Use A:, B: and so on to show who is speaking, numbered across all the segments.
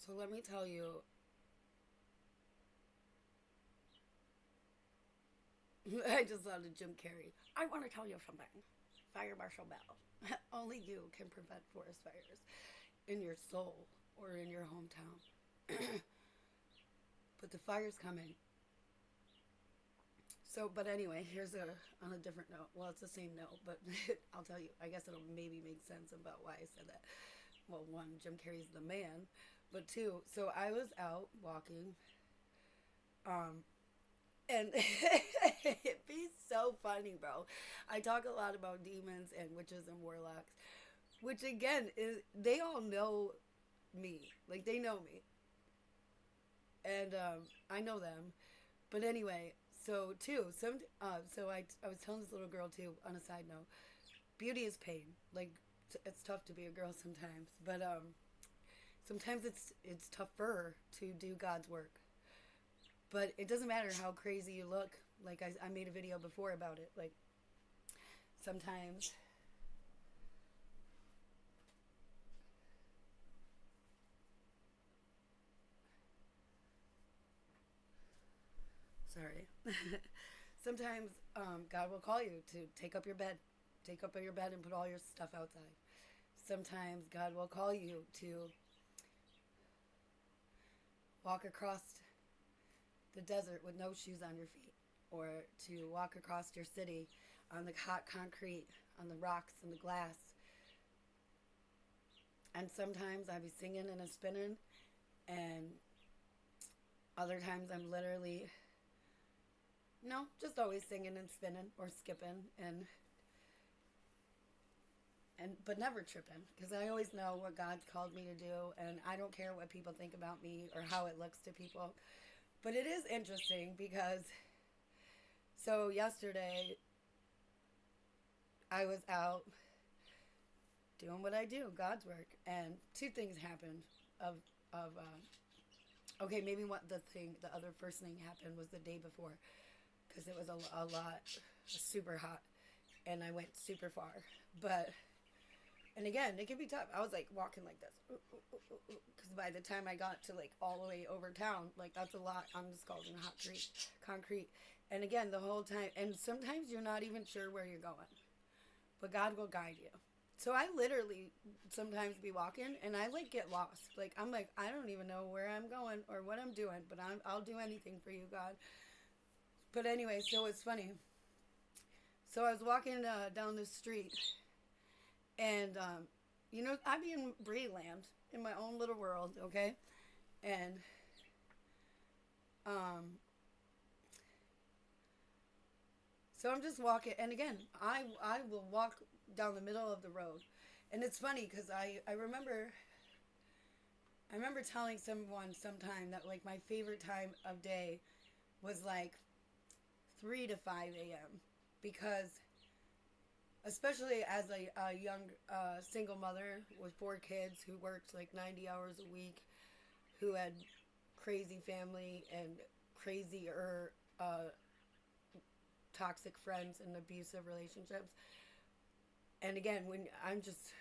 A: So let me tell you, I just thought of Jim Carrey. I want to tell you something. Fire Marshal Bell. Only you can prevent forest fires in your soul or in your hometown. But the fire's coming. So, but anyway, here's a on a different note. Well, it's the same note, but I'll tell you. I guess it'll maybe make sense about why I said that. Well, one, Jim Carrey's the man, but two, so I was out walking, um, and it'd be so funny, bro. I talk a lot about demons and witches and warlocks, which again is they all know me, like they know me, and I know them. But anyway, so too, so I was telling this little girl too on a side note, beauty is pain. Like it's tough to be a girl sometimes, but sometimes it's tougher to do God's work. But it doesn't matter how crazy you look. Like I made a video before about it. Like sometimes, sorry, sometimes God will call you to take up your bed and put all your stuff outside. Sometimes God will call you to walk across the desert with no shoes on your feet, or to walk across your city on the hot concrete, on the rocks and the glass. And sometimes I'll be singing and spinning, and other times I'm literally, no, just always singing and spinning or skipping and but never tripping because I always know what God's called me to do, and I don't care what people think about me or how it looks to people. But it is interesting because so yesterday I was out doing what I do, God's work, and two things happened. Of okay, maybe what the other first thing happened was the day before, because it was a lot, super hot, and I went super far. But and again, it can be tough. I was like walking like this, because by the time I got to like all the way over town, like that's a lot on the scalding hot concrete. And again, the whole time, and sometimes you're not even sure where you're going, but God will guide you. So I literally sometimes be walking and I like get lost. Like I'm like I don't even know where I'm going or what I'm doing, but I'll do anything for you, God. But anyway, so it's funny. So I was walking down the street, and I be in Bree land in my own little world, okay, and um, so I'm just walking, and again, I will walk down the middle of the road, and it's funny because I remember telling someone sometime that like my favorite time of day was like 3 to 5 a.m. because especially as a young single mother with 4 kids who worked like 90 hours a week, who had crazy family and crazier toxic friends and abusive relationships. And again, when I'm just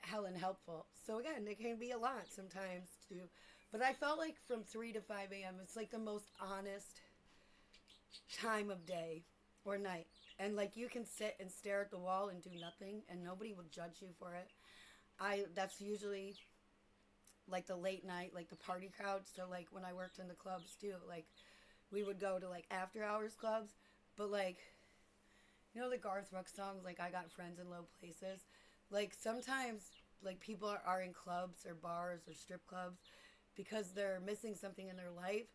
A: hell helpful. So again, it can be a lot sometimes too. But I felt like from 3 to 5 a.m., it's like the most honest time of day or night. And like you can sit and stare at the wall and do nothing and nobody will judge you for it. That's usually like the late night, like the party crowd. So like when I worked in the clubs too, like we would go to like after hours clubs, but like the Garth Brooks songs like I got friends in low places. Like sometimes like people are in clubs or bars or strip clubs because they're missing something in their life,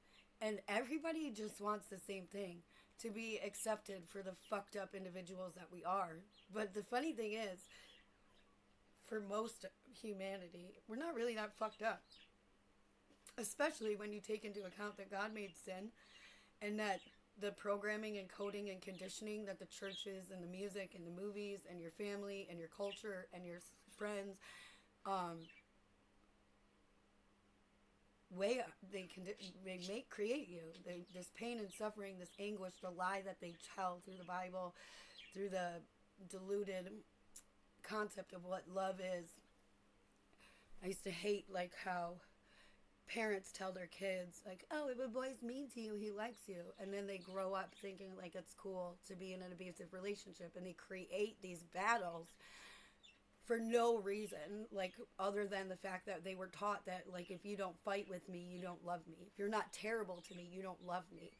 A: and everybody just wants the same thing, to be accepted for the fucked up individuals that we are. But the funny thing is, for most humanity, we're not really that fucked up, especially when you take into account that God made sin, and that the programming and coding and conditioning that the churches and the music and the movies and your family and your culture and your friends um, way they make create you. This pain and suffering, this anguish, the lie that they tell through the Bible, through the diluted concept of what love is, I used to hate like how parents tell their kids like, oh, if a boy's mean to you, he likes you, and then they grow up thinking like it's cool to be in an abusive relationship, and they create these battles for no reason, like other than the fact that they were taught that like if you don't fight with me, you don't love me. If you're not terrible to me, you don't love me.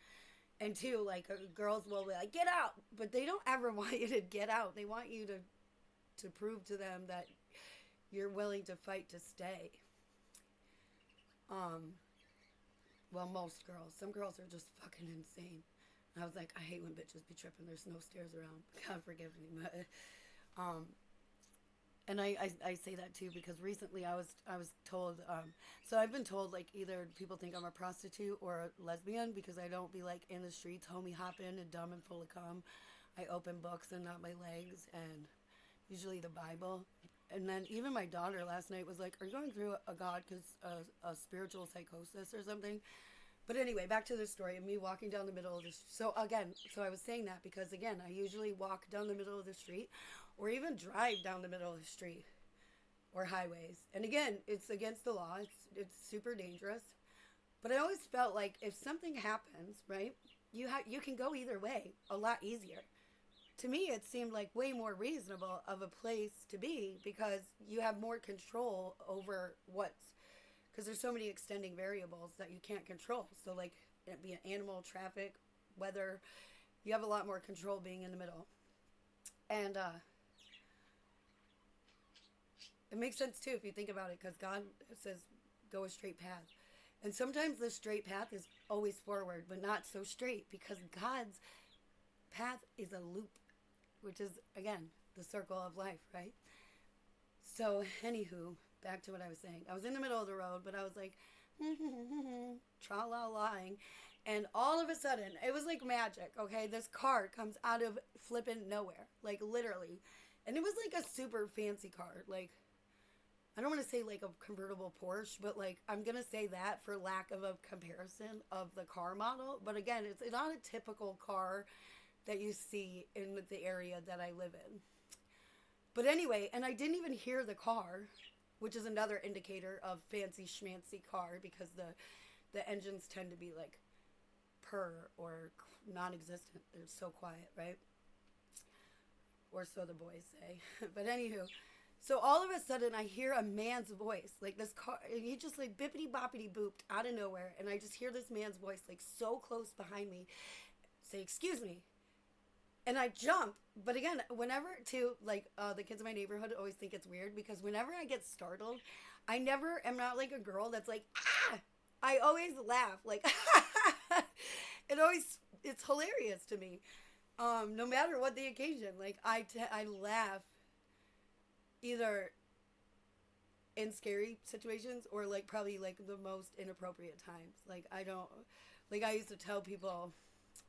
A: And two, like girls will be like, get out, but they don't ever want you to get out. They want you to prove to them that you're willing to fight to stay. Um, well, most girls. Some girls are just fucking insane. And I was like, I hate when bitches be tripping. There's no stairs around. God forgive me, but and I say that too because recently I was told so I've been told like either people think I'm a prostitute or a lesbian because I don't be like in the streets homie hopping and dumb and full of cum. I open books and not my legs and usually the Bible. And then even my daughter last night was like, are you going through a god because a spiritual psychosis or something? But anyway, back to the story of me walking down the middle of the street. So again, so I was saying that because again, I usually walk down the middle of the street or even drive down the middle of the street or highways. And again, it's against the law. It's super dangerous. But I always felt like if something happens, right, you can go either way a lot easier. To me, it seemed like way more reasonable of a place to be because you have more control over what's, because there's so many extending variables that you can't control. So like it be an animal, traffic, weather, you have a lot more control being in the middle. And it makes sense too if you think about it because God says go a straight path. And sometimes the straight path is always forward, but not so straight because God's path is a loop, which is, again, the circle of life, right? So, anywho, back to what I was saying. I was in the middle of the road, but I was like, tra-la-lying. And all of a sudden, it was like magic, okay? This car comes out of flippin' nowhere, like literally. And it was like a super fancy car. Like, I don't want to say like a convertible Porsche, but like I'm going to say that for lack of a comparison of the car model. But again, it's not a typical car that you see in the area that I live in. But anyway, and I didn't even hear the car, which is another indicator of fancy schmancy car because the engines tend to be like purr or non-existent. They're so quiet, right? Or so the boys say. But anywho, so all of a sudden I hear a man's voice, like this car, he just like bippity boppity booped out of nowhere. And I just hear this man's voice like so close behind me say, excuse me. And I jump, but again, whenever the kids in my neighborhood always think it's weird because whenever I get startled, I never am not like a girl that's like, ah! I always laugh, like, it's hilarious to me. No matter what the occasion, like I laugh either in scary situations or like probably like the most inappropriate times. Like I used to tell people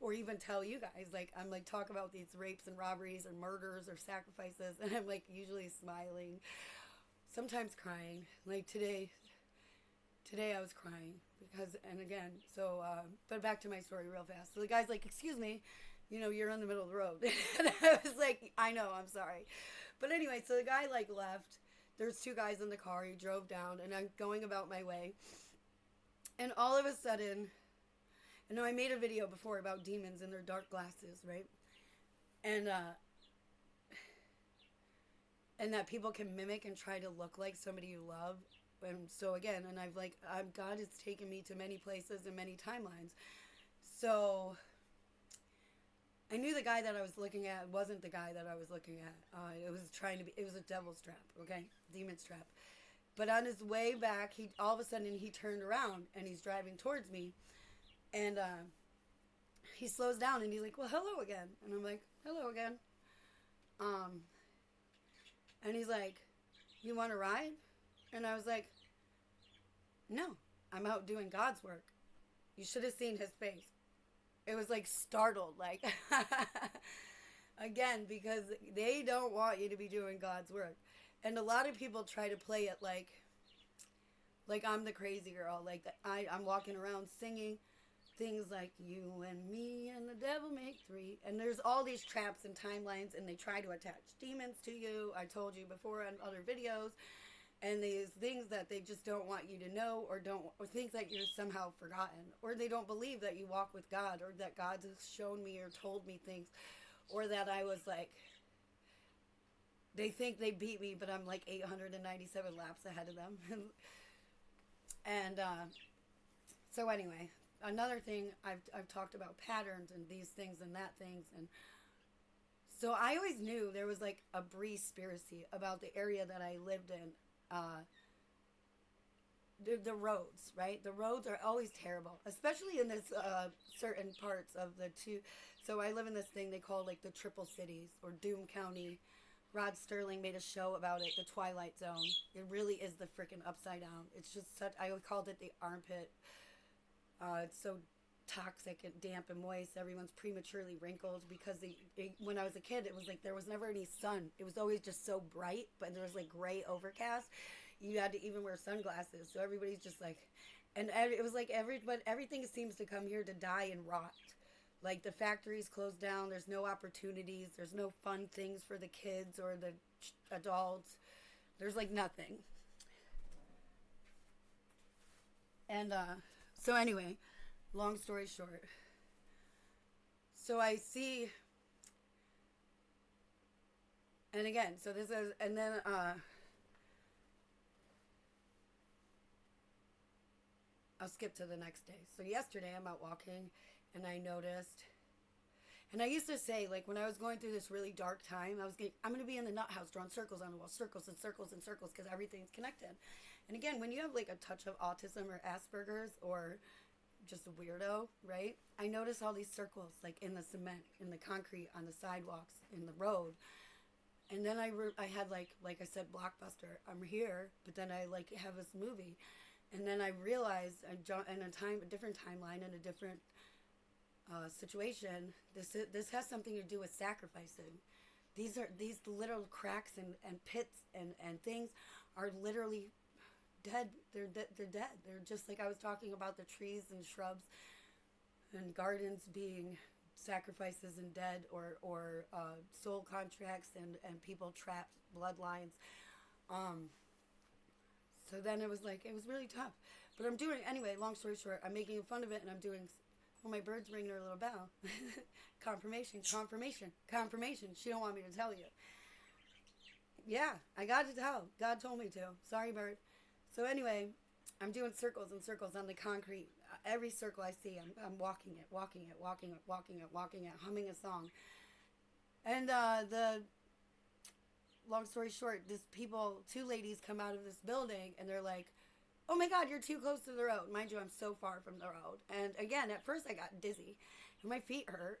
A: or even tell you guys, like, I'm like, talk about these rapes and robberies or murders or sacrifices, and I'm like usually smiling, sometimes crying. Like today I was crying because, and again, so, but back to my story real fast. So the guy's like, excuse me, you're in the middle of the road. And I was like, I know, I'm sorry. But anyway, so the guy like left. There's two guys in the car. He drove down, and I'm going about my way. And all of a sudden, I know I made a video before about demons and their dark glasses, right? And that people can mimic and try to look like somebody you love. And so again, and God has taken me to many places and many timelines. So I knew the guy that I was looking at wasn't the guy that I was looking at. It was a devil's trap, okay? Demon's trap. But on his way back, all of a sudden he turned around and he's driving towards me. And he slows down and he's like, well, hello again. And I'm like, hello again. And he's like, you want to ride? And I was like, no, I'm out doing God's work. You should have seen his face. It was like startled, like, again, because they don't want you to be doing God's work. And a lot of people try to play it like I'm the crazy girl. Like I'm walking around singing things like you and me and the devil make three. And there's all these traps and timelines, and they try to attach demons to you. I told you before on other videos. and these things that they just don't want you to know, or things that you're somehow forgotten, or they don't believe that you walk with God, or that God has shown me or told me things, or that I was like, they think they beat me, but I'm like 897 laps ahead of them. And so anyway, another thing, I've talked about patterns and these things and that things, and so I always knew there was like a Bree-spiracy about the area that I lived in. The roads, right? The roads are always terrible, especially in this certain parts of the two. So I live in this thing they call like the Triple Cities, or Doom County. Rod Sterling made a show about it, the Twilight Zone. It really is the freaking upside down. It's just such, I called it the armpit. It's so toxic and damp and moist. Everyone's prematurely wrinkled because when I was a kid, it was like there was never any sun. It was always just so bright, but there was like gray overcast. You had to even wear sunglasses. So everybody's just like, and it was like everything seems to come here to die and rot. Like the factories closed down. There's no opportunities. There's no fun things for the kids or the adults. There's like nothing. And so anyway, long story short. So I see, and again, so this is, and then I'll skip to the next day. So yesterday I'm out walking, and I noticed, and I used to say, like, when I was going through this really dark time, I'm going to be in the nut house drawing circles on the wall, circles and circles and circles, because everything's connected. And again, when you have like a touch of autism or Asperger's, or just a weirdo, right? I notice all these circles, like in the cement, in the concrete, on the sidewalks, in the road. And then I had like I said, Blockbuster, I'm here, but then I like have this movie. And then I realized, in a different timeline, in a different situation, this has something to do with sacrificing. These little cracks and pits and things are literally dead. They're dead. They're just like I was talking about the trees and shrubs and gardens being sacrifices and dead, or soul contracts and people trapped, bloodlines. So then it was really tough. But I'm doing, anyway, long story short, I'm making fun of it, and I'm doing, well, my bird's ringing her little bell. Confirmation. She don't want me to tell you. Yeah, I got to tell. God told me to. Sorry, bird. So anyway, I'm doing circles and circles on the concrete. Every circle I see, I'm walking it, humming a song. And the long story short, two ladies come out of this building, and they're like, oh my God, you're too close to the road. Mind you, I'm so far from the road. And again, at first I got dizzy, and my feet hurt.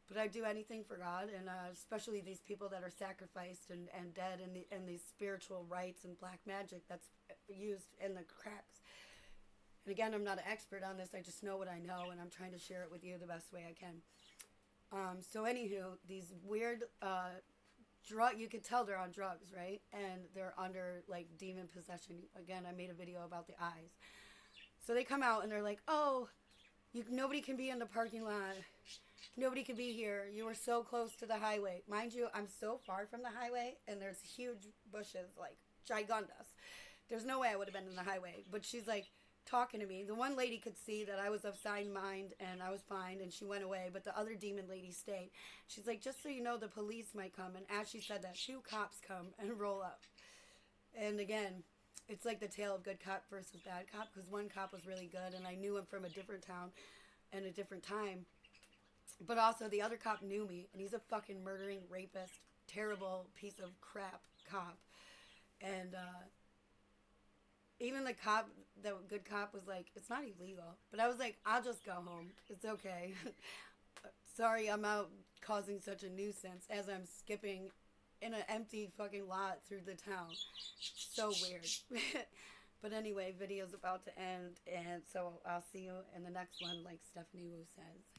A: But I do anything for God, and especially these people that are sacrificed and dead, and these spiritual rites and black magic that's used in the cracks. And again, I'm not an expert on this. I just know what I know, and I'm trying to share it with you the best way I can. So anywho, these weird you could tell they're on drugs, right? And they're under like demon possession. Again, I made a video about the eyes. So they come out and they're like, oh, nobody can be in the parking lot. Nobody can be here. You were so close to the highway. Mind you, I'm so far from the highway, and there's huge bushes, like gigantus. There's no way I would have been in the highway. But she's like talking to me. The one lady could see that I was of sound mind and I was fine, and she went away. But the other demon lady stayed. She's like, just so you know, the police might come. And as she said that, 2 cops come and roll up. And again, it's like the tale of good cop versus bad cop, because one cop was really good, and I knew him from a different town and a different time. But also, the other cop knew me, and he's a fucking murdering, rapist, terrible piece of crap cop. And even the good cop was like, it's not illegal. But I was like, I'll just go home. It's okay. Sorry, I'm out causing such a nuisance as I'm skipping in an empty fucking lot through the town. So weird. But anyway, video's about to end, and so I'll see you in the next one, like Stephanie Wu says.